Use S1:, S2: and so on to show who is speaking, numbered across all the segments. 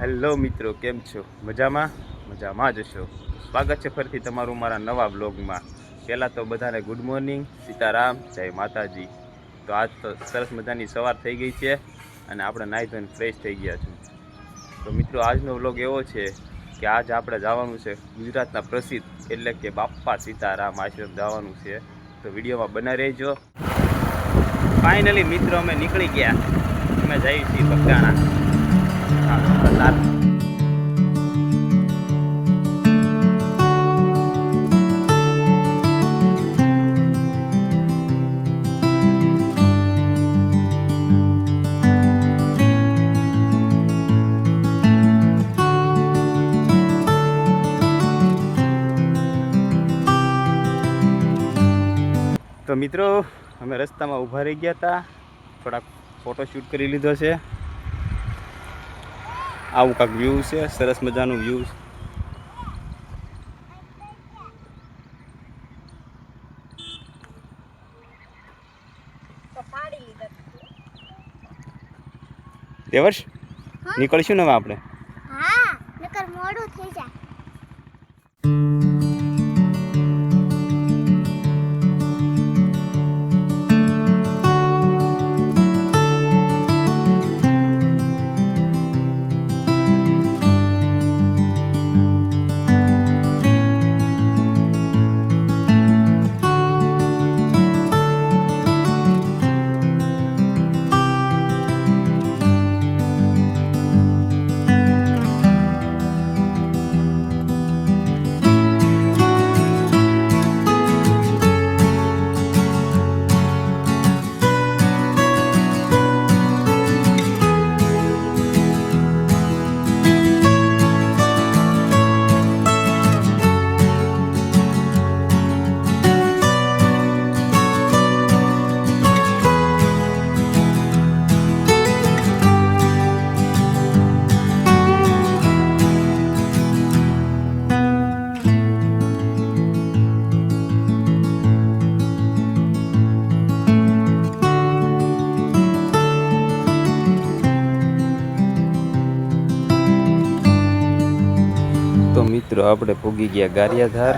S1: Hello મિત્રો, કેમ છો? મજામાં મજામાં જ છો. સ્વાગત છે ફરીથી તમારું મારા નવા બ્લોગમાં. પહેલાં તો બધાને ગુડ મોર્નિંગ, સીતારામ, જય માતાજી. તો આજ તો સરસ મજાની સવાર થઈ ગઈ છે અને આપણે નાહી ધોઈને ફ્રેશ થઈ ગયા છું. તો મિત્રો, આજનો વ્લોગ એવો છે કે આજ આપણે જવાનું છે ગુજરાતના પ્રસિદ્ધ એટલે કે બાપા સીતારામ આશ્રમ જવાનું છે. તો વિડીયોમાં બના રહેજો. ફાઇનલી મિત્રો અમે નીકળી ગયા. અમે જઈએ છીએ બગદાણા. તો મિત્રો, અમે રસ્તામાં ઊભા રહી ગયા હતા, થોડાક ફોટો શૂટ કરી લીધો છે. આવું કાંક વ્યૂ છે, સરસ મજાનું વ્યૂ. દેવર્ષ, નીકળશું ને હવે આપણે?
S2: હા, નકર મોડું થઈ જાય.
S1: તો મિત્રો, આપણે પૂગી ગયા ગારિયાધાર.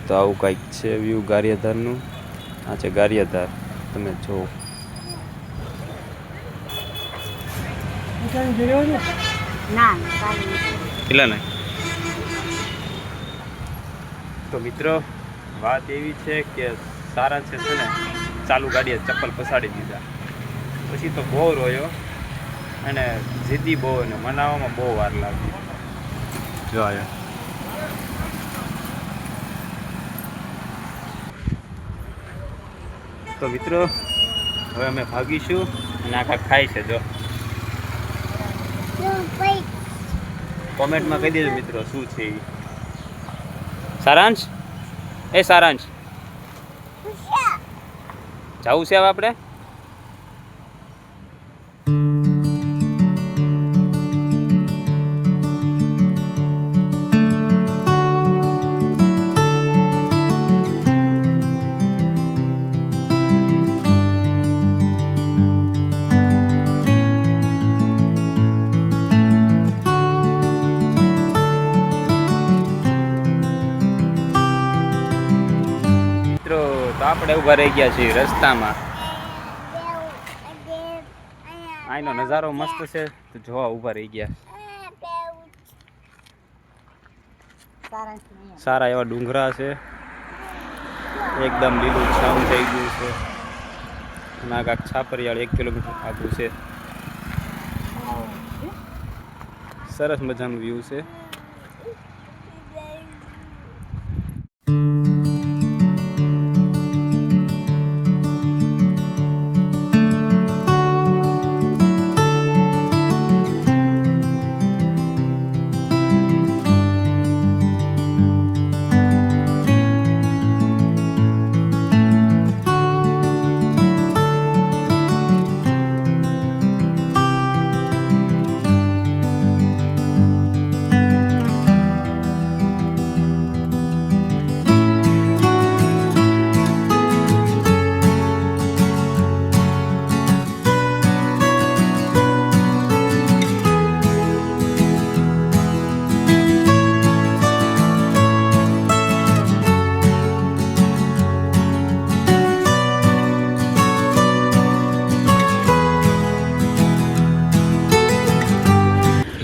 S1: તો આવું કંઈક છે વ્યૂ ગારિયાધારનું. આ છે ગારિયાધાર, તમે જો. કેટલા નહીં. તો મિત્રો, વાત એવી છે કે સારા છે ને ચાલુ ગાડીએ ચપ્પલ પસાડી દીધા. પછી તો બહુ રોયો અને જીદી બહુ, અને મનાવવામાં બહુ વાર લાગી. જો આયા. તો મિત્રો, હવે અમે ભાગીશું અને આખા ખાય છે. જો કોમેન્ટમાં કહી દેજો મિત્રો શું છે એ. સારાંશ, એ સારાંશ, જવું છે હવે આપણે? તો આપણે ઊભા રહી ગયા છીએ રસ્તામાં. અહીંનો નજારો મસ્ત છે, તો જોવા ઊભા રહી ગયા. સારા એવા ડુંગરા છે, એકદમ લીલું છમ થઈ ગયું છે. અને આ કાંક છાપરિયાળ 1 કિલોમીટર આગળ છે. સરસ મજાનું વ્યૂ છે.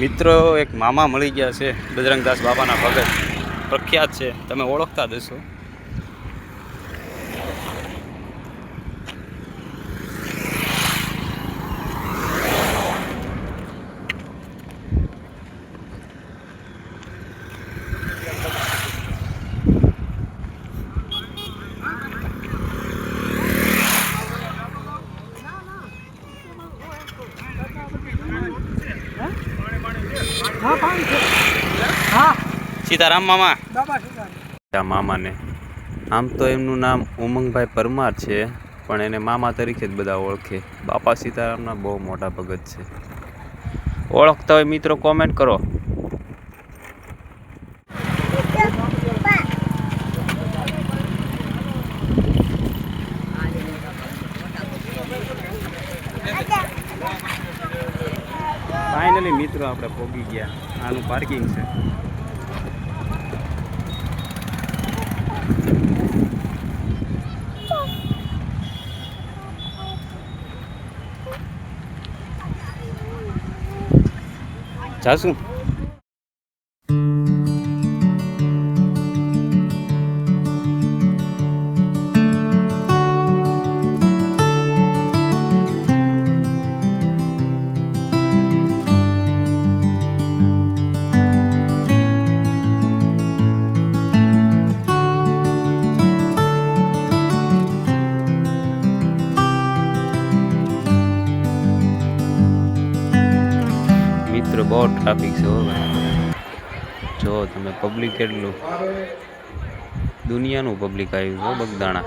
S1: મિત્રો એક મામા મળી ગયા છે, બજરંગદાસ બાપાના ભગત, પ્રખ્યાત છે, તમે ઓળખતા જ હશો. સીતારામ મામા. મામાને આમ તો એમનું નામ ઉમંગભાઈ પરમાર છે, પણ એને મામા તરીકે જ બધા ઓળખે. બાપા સીતારામના બહુ મોટા ભગત છે. ઓળખતા હોય મિત્રો કોમેન્ટ કરો. ફાઇનલી મિત્રો આપણે પહોંચી ગયા. આનું પાર્કિંગ છે. જાશું. મિત્રો બહુ ટ્રાફિક છે. જો તમે પબ્લિક કેટલું, દુનિયાનું પબ્લિક આવ્યું છે બગદાણા.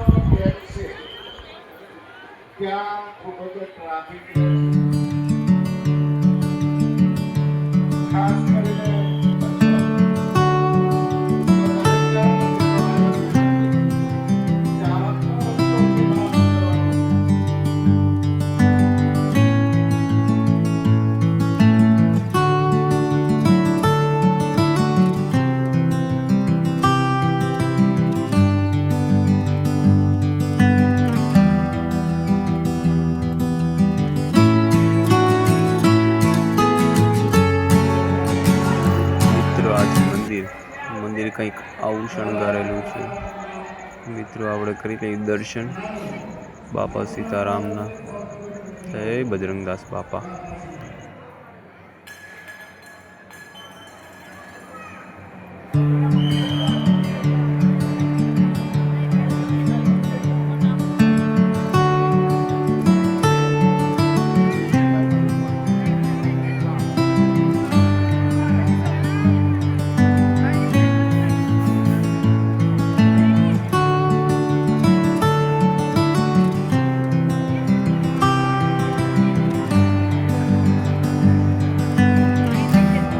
S1: મંદિર કંઈક આવું શણગારેલું છે. મિત્રો આપણે કરી લઈએ દર્શન બાપા સીતારામના. જય બજરંગદાસ બાપા.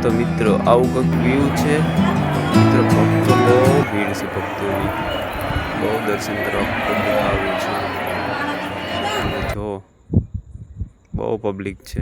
S1: તો મિત્રો આવું કંઈક વ્યૂ છે. મિત્રો ભક્તો બહુ ભીડ છે, ભક્તોની બહુ દર્શન કરવા પબ્લિક આવ્યું છે. જો બહુ પબ્લિક છે.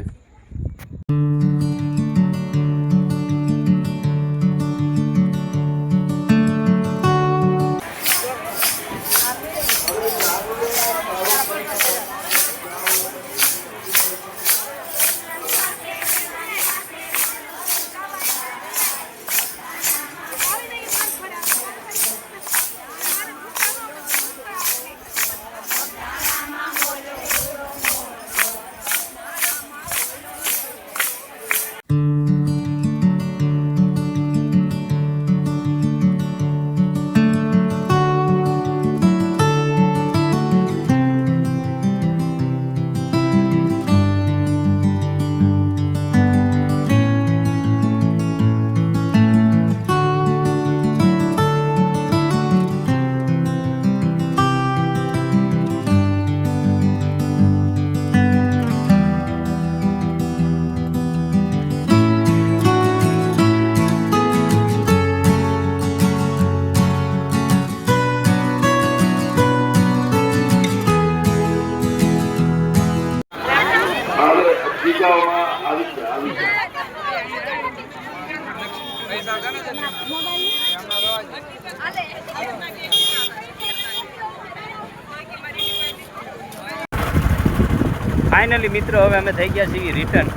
S1: ફાઇનલી મિત્રો હવે અમે થઈ ગયા છીએ રિટર્ન.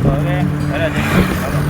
S1: તો હવે ઘરે જઈશું ચાલો